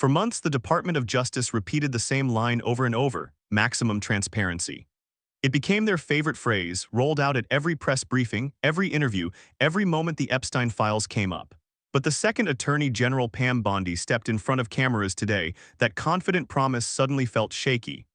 For months, the Department of Justice repeated the same line over and over: maximum transparency. It became their favorite phrase, rolled out at every press briefing, every interview, every moment the Epstein files came up. But the second Attorney General Pam Bondi stepped in front of cameras today, that confident promise suddenly felt shaky.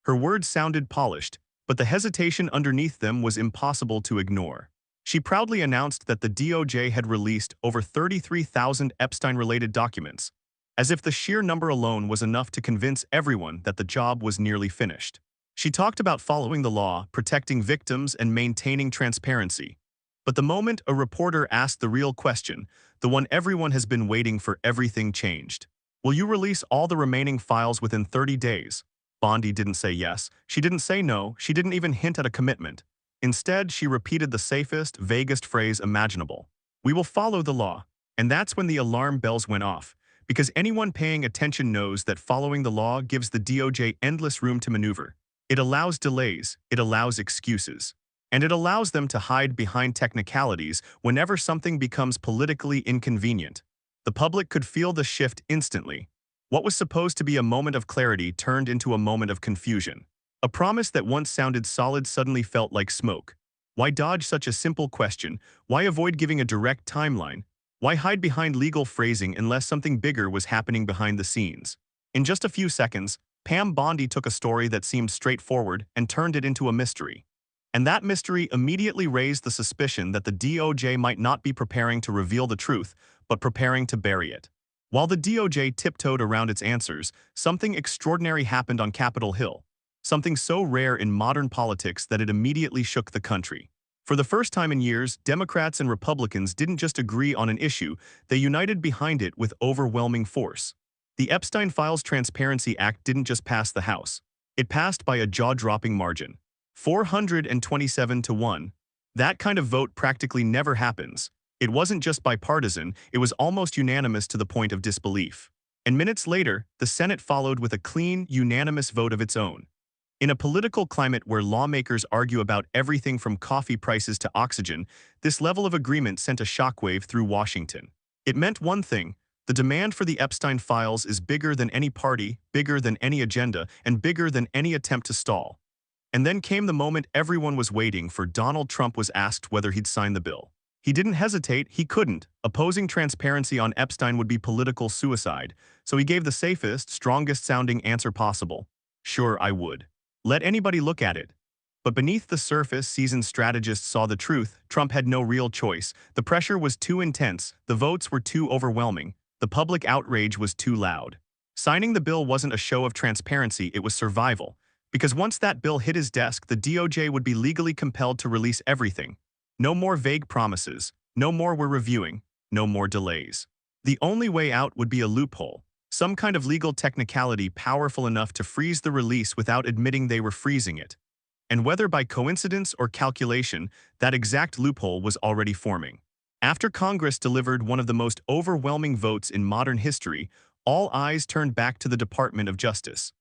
Her words sounded polished, but the hesitation underneath them was impossible to ignore. She proudly announced that the DOJ had released over 33,000 Epstein-related documents, as if the sheer number alone was enough to convince everyone that the job was nearly finished. She talked about following the law, protecting victims, and maintaining transparency. But the moment a reporter asked the real question, the one everyone has been waiting for, everything changed. Will you release all the remaining files within 30 days? Bondi didn't say yes. She didn't say no. She didn't even hint at a commitment. Instead, she repeated the safest, vaguest phrase imaginable. We will follow the law. And that's when the alarm bells went off, because anyone paying attention knows that following the law gives the DOJ endless room to maneuver. It allows delays, it allows excuses, and it allows them to hide behind technicalities whenever something becomes politically inconvenient. The public could feel the shift instantly. What was supposed to be a moment of clarity turned into a moment of confusion. A promise that once sounded solid suddenly felt like smoke. Why dodge such a simple question? Why avoid giving a direct timeline? Why hide behind legal phrasing unless something bigger was happening behind the scenes? In just a few seconds, Pam Bondi took a story that seemed straightforward and turned it into a mystery. And that mystery immediately raised the suspicion that the DOJ might not be preparing to reveal the truth, but preparing to bury it. While the DOJ tiptoed around its answers, something extraordinary happened on Capitol Hill. Something so rare in modern politics that it immediately shook the country. For the first time in years, Democrats and Republicans didn't just agree on an issue, they united behind it with overwhelming force. The Epstein Files Transparency Act didn't just pass the House. It passed by a jaw-dropping margin. 427 to 1. That kind of vote practically never happens. It wasn't just bipartisan, it was almost unanimous to the point of disbelief. And minutes later, the Senate followed with a clean, unanimous vote of its own. In a political climate where lawmakers argue about everything from coffee prices to oxygen, this level of agreement sent a shockwave through Washington. It meant one thing: the demand for the Epstein files is bigger than any party, bigger than any agenda, and bigger than any attempt to stall. And then came the moment everyone was waiting for. Donald Trump was asked whether he'd sign the bill. He didn't hesitate, he couldn't. Opposing transparency on Epstein would be political suicide, so he gave the safest, strongest-sounding answer possible. Sure, I would. Let anybody look at it. But beneath the surface, seasoned strategists saw the truth. Trump had no real choice. The pressure was too intense, the votes were too overwhelming. The public outrage was too loud. Signing the bill wasn't a show of transparency, it was survival. Because once that bill hit his desk, the DOJ would be legally compelled to release everything. No more vague promises, no more "we're reviewing," no more delays. The only way out would be a loophole, some kind of legal technicality powerful enough to freeze the release without admitting they were freezing it. And whether by coincidence or calculation, that exact loophole was already forming. After Congress delivered one of the most overwhelming votes in modern history, all eyes turned back to the Department of Justice.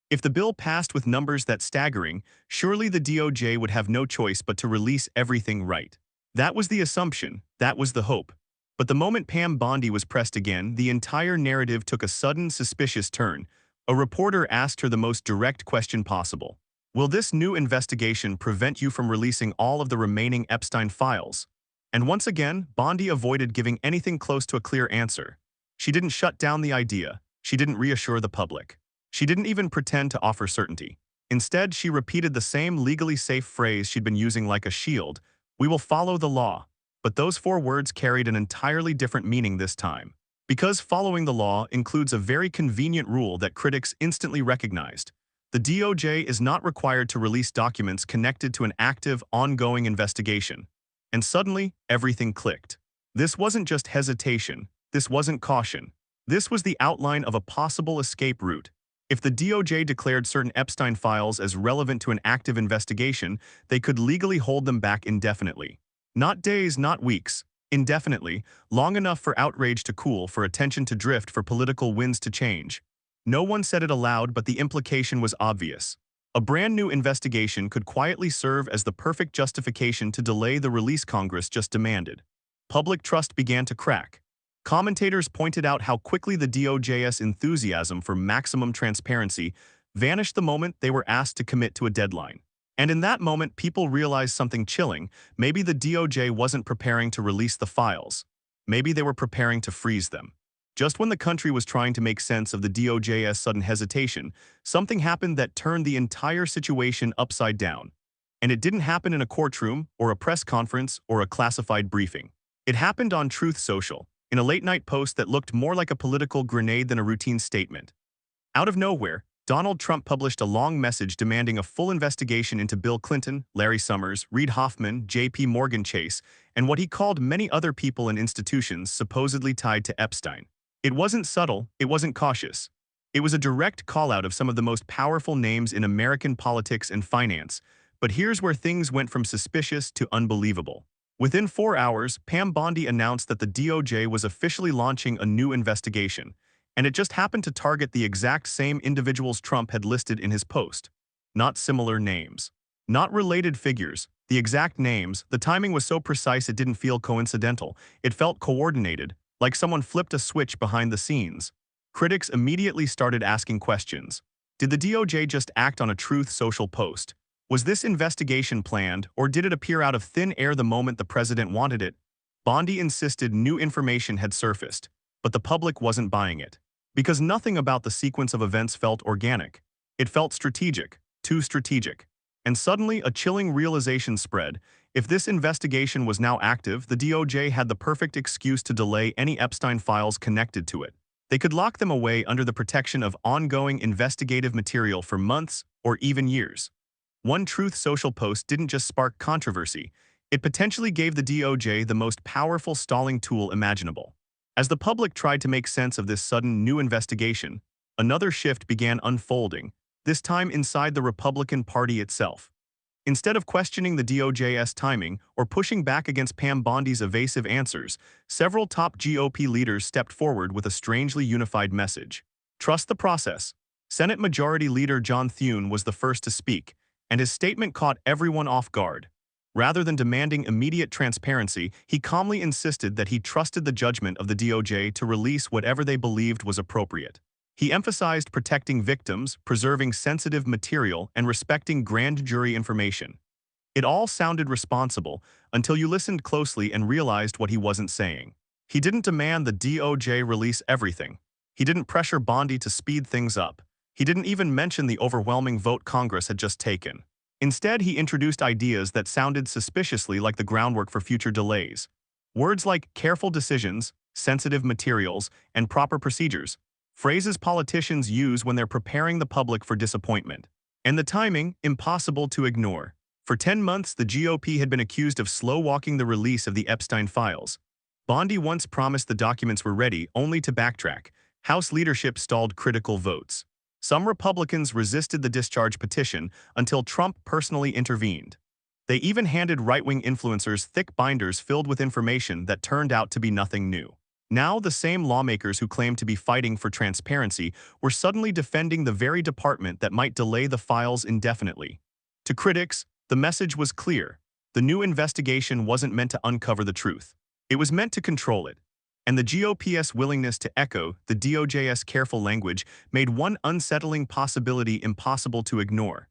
If the bill passed with numbers that staggering, surely the DOJ would have no choice but to release everything right. That was the assumption, that was the hope. But the moment Pam Bondi was pressed again, the entire narrative took a sudden, suspicious turn. A reporter asked her the most direct question possible. Will this new investigation prevent you from releasing all of the remaining Epstein files? And once again, Bondi avoided giving anything close to a clear answer. She didn't shut down the idea. She didn't reassure the public. She didn't even pretend to offer certainty. Instead, she repeated the same legally safe phrase she'd been using like a shield: we will follow the law. But those 4 words carried an entirely different meaning this time. Because following the law includes a very convenient rule that critics instantly recognized. The DOJ is not required to release documents connected to an active, ongoing investigation. And suddenly, everything clicked. This wasn't just hesitation. This wasn't caution. This was the outline of a possible escape route. If the DOJ declared certain Epstein files as relevant to an active investigation, they could legally hold them back indefinitely. Not days, not weeks. Indefinitely, long enough for outrage to cool, for attention to drift, for political winds to change. No one said it aloud, but the implication was obvious. A brand new investigation could quietly serve as the perfect justification to delay the release Congress just demanded. Public trust began to crack. Commentators pointed out how quickly the DOJ's enthusiasm for maximum transparency vanished the moment they were asked to commit to a deadline. And in that moment, people realized something chilling. Maybe the DOJ wasn't preparing to release the files. Maybe they were preparing to freeze them. Just when the country was trying to make sense of the DOJ's sudden hesitation, something happened that turned the entire situation upside down. And it didn't happen in a courtroom, or a press conference, or a classified briefing. It happened on Truth Social, in a late-night post that looked more like a political grenade than a routine statement. Out of nowhere, Donald Trump published a long message demanding a full investigation into Bill Clinton, Larry Summers, Reid Hoffman, JPMorgan Chase, and what he called many other people and institutions supposedly tied to Epstein. It wasn't subtle, it wasn't cautious. It was a direct call-out of some of the most powerful names in American politics and finance, but here's where things went from suspicious to unbelievable. Within 4 hours, Pam Bondi announced that the DOJ was officially launching a new investigation, and it just happened to target the exact same individuals Trump had listed in his post. Not similar names. Not related figures. The exact names. The timing was so precise it didn't feel coincidental. It felt coordinated, like someone flipped a switch behind the scenes. Critics immediately started asking questions. Did the DOJ just act on a Truth Social post? Was this investigation planned, or did it appear out of thin air the moment the president wanted it? Bondi insisted new information had surfaced, but the public wasn't buying it. Because nothing about the sequence of events felt organic. It felt strategic, too strategic. And suddenly, a chilling realization spread. If this investigation was now active, the DOJ had the perfect excuse to delay any Epstein files connected to it. They could lock them away under the protection of ongoing investigative material for months or even years. One Truth Social post didn't just spark controversy, it potentially gave the DOJ the most powerful stalling tool imaginable. As the public tried to make sense of this sudden new investigation, another shift began unfolding, this time inside the Republican Party itself. Instead of questioning the DOJ's timing or pushing back against Pam Bondi's evasive answers, several top GOP leaders stepped forward with a strangely unified message. Trust the process. Senate Majority Leader John Thune was the first to speak, and his statement caught everyone off guard. Rather than demanding immediate transparency, he calmly insisted that he trusted the judgment of the DOJ to release whatever they believed was appropriate. He emphasized protecting victims, preserving sensitive material, and respecting grand jury information. It all sounded responsible until you listened closely and realized what he wasn't saying. He didn't demand the DOJ release everything. He didn't pressure Bondi to speed things up. He didn't even mention the overwhelming vote Congress had just taken. Instead, he introduced ideas that sounded suspiciously like the groundwork for future delays. Words like careful decisions, sensitive materials, and proper procedures, phrases politicians use when they're preparing the public for disappointment. And the timing, impossible to ignore. For 10 months, the GOP had been accused of slow-walking the release of the Epstein files. Bondi once promised the documents were ready, only to backtrack. House leadership stalled critical votes. Some Republicans resisted the discharge petition until Trump personally intervened. They even handed right-wing influencers thick binders filled with information that turned out to be nothing new. Now, the same lawmakers who claimed to be fighting for transparency were suddenly defending the very department that might delay the files indefinitely. To critics, the message was clear. The new investigation wasn't meant to uncover the truth. It was meant to control it. And the GOP's willingness to echo the DOJ's careful language made one unsettling possibility impossible to ignore.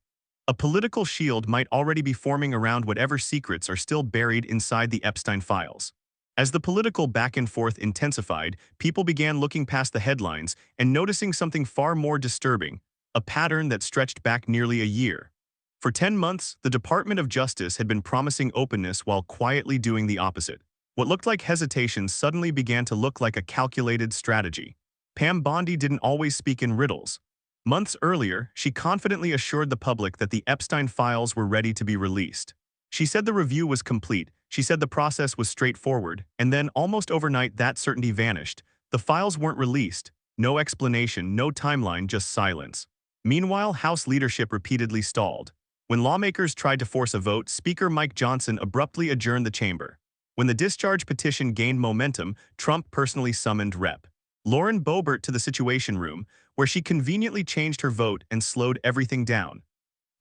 A political shield might already be forming around whatever secrets are still buried inside the Epstein files. As the political back-and-forth intensified, people began looking past the headlines and noticing something far more disturbing, a pattern that stretched back nearly a year. For 10 months, the Department of Justice had been promising openness while quietly doing the opposite. What looked like hesitation suddenly began to look like a calculated strategy. Pam Bondi didn't always speak in riddles. Months earlier, she confidently assured the public that the Epstein files were ready to be released. She said the review was complete, she said the process was straightforward, and then almost overnight that certainty vanished. The files weren't released. No explanation, no timeline, just silence. Meanwhile, House leadership repeatedly stalled. When lawmakers tried to force a vote, Speaker Mike Johnson abruptly adjourned the chamber. When the discharge petition gained momentum, Trump personally summoned Rep. Lauren Boebert to the Situation Room, where she conveniently changed her vote and slowed everything down.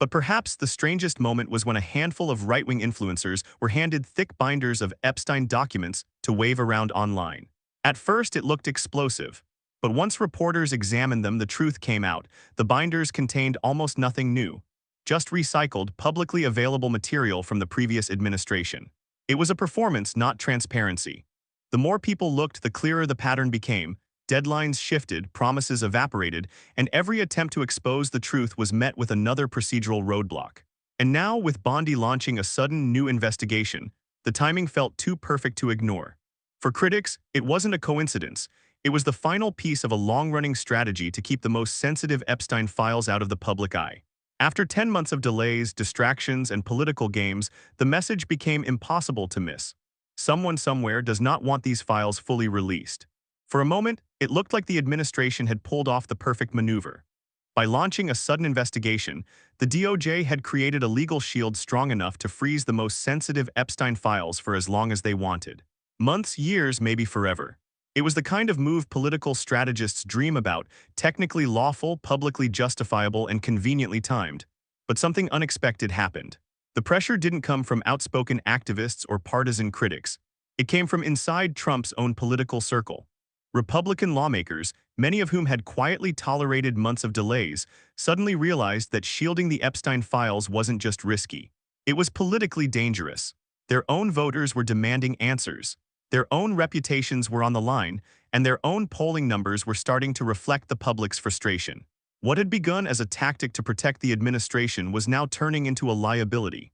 But perhaps the strangest moment was when a handful of right-wing influencers were handed thick binders of Epstein documents to wave around online. At first, it looked explosive. But once reporters examined them, the truth came out. The binders contained almost nothing new, just recycled, publicly available material from the previous administration. It was a performance, not transparency. The more people looked, the clearer the pattern became. Deadlines shifted, promises evaporated, and every attempt to expose the truth was met with another procedural roadblock. And now, with Bondi launching a sudden new investigation, the timing felt too perfect to ignore. For critics, it wasn't a coincidence. It was the final piece of a long-running strategy to keep the most sensitive Epstein files out of the public eye. After 10 months of delays, distractions, and political games, the message became impossible to miss. Someone somewhere does not want these files fully released. For a moment, it looked like the administration had pulled off the perfect maneuver. By launching a sudden investigation, the DOJ had created a legal shield strong enough to freeze the most sensitive Epstein files for as long as they wanted. Months, years, maybe forever. It was the kind of move political strategists dream about, technically lawful, publicly justifiable, and conveniently timed. But something unexpected happened. The pressure didn't come from outspoken activists or partisan critics. It came from inside Trump's own political circle. Republican lawmakers, many of whom had quietly tolerated months of delays, suddenly realized that shielding the Epstein files wasn't just risky. It was politically dangerous. Their own voters were demanding answers. Their own reputations were on the line, and their own polling numbers were starting to reflect the public's frustration. What had begun as a tactic to protect the administration was now turning into a liability.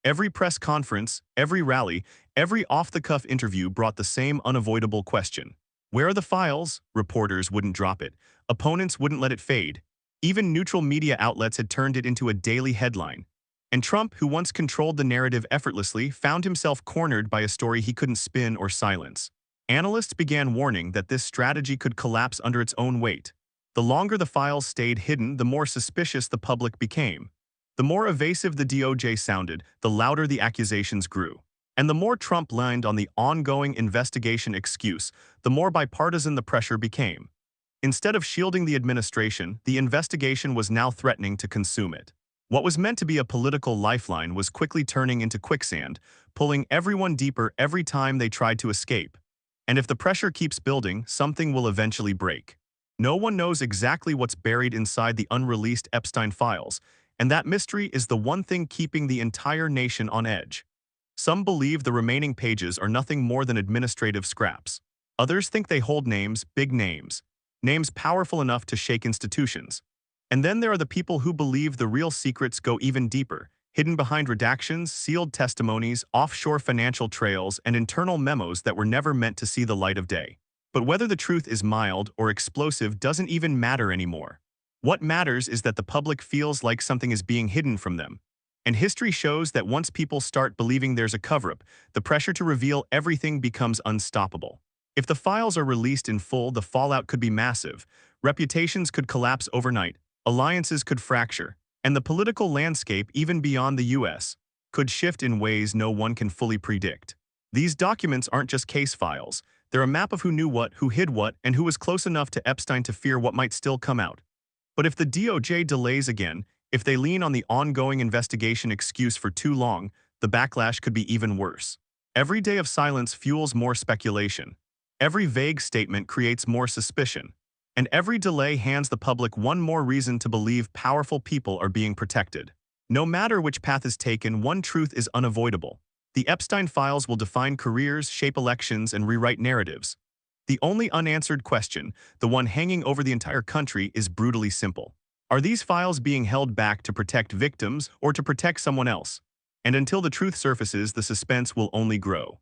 Every press conference, every rally, every off-the-cuff interview brought the same unavoidable question. Where are the files? Reporters wouldn't drop it. Opponents wouldn't let it fade. Even neutral media outlets had turned it into a daily headline. And Trump, who once controlled the narrative effortlessly, found himself cornered by a story he couldn't spin or silence. Analysts began warning that this strategy could collapse under its own weight. The longer the files stayed hidden, the more suspicious the public became. The more evasive the DOJ sounded, the louder the accusations grew. And the more Trump leaned on the ongoing investigation excuse, the more bipartisan the pressure became. Instead of shielding the administration, the investigation was now threatening to consume it. What was meant to be a political lifeline was quickly turning into quicksand, pulling everyone deeper every time they tried to escape. And if the pressure keeps building, something will eventually break. No one knows exactly what's buried inside the unreleased Epstein files, and that mystery is the one thing keeping the entire nation on edge. Some believe the remaining pages are nothing more than administrative scraps. Others think they hold names, big names, names powerful enough to shake institutions. And then there are the people who believe the real secrets go even deeper, hidden behind redactions, sealed testimonies, offshore financial trails, and internal memos that were never meant to see the light of day. But whether the truth is mild or explosive doesn't even matter anymore. What matters is that the public feels like something is being hidden from them. And history shows that once people start believing there's a cover-up, the pressure to reveal everything becomes unstoppable. If the files are released in full, the fallout could be massive. Reputations could collapse overnight. Alliances could fracture, and the political landscape, even beyond the US, could shift in ways no one can fully predict. These documents aren't just case files. They're a map of who knew what, who hid what, and who was close enough to Epstein to fear what might still come out. But if the DOJ delays again, if they lean on the ongoing investigation excuse for too long, the backlash could be even worse. Every day of silence fuels more speculation. Every vague statement creates more suspicion. And every delay hands the public one more reason to believe powerful people are being protected. No matter which path is taken, one truth is unavoidable. The Epstein files will define careers, shape elections, and rewrite narratives. The only unanswered question, the one hanging over the entire country, is brutally simple. Are these files being held back to protect victims or to protect someone else? And until the truth surfaces, the suspense will only grow.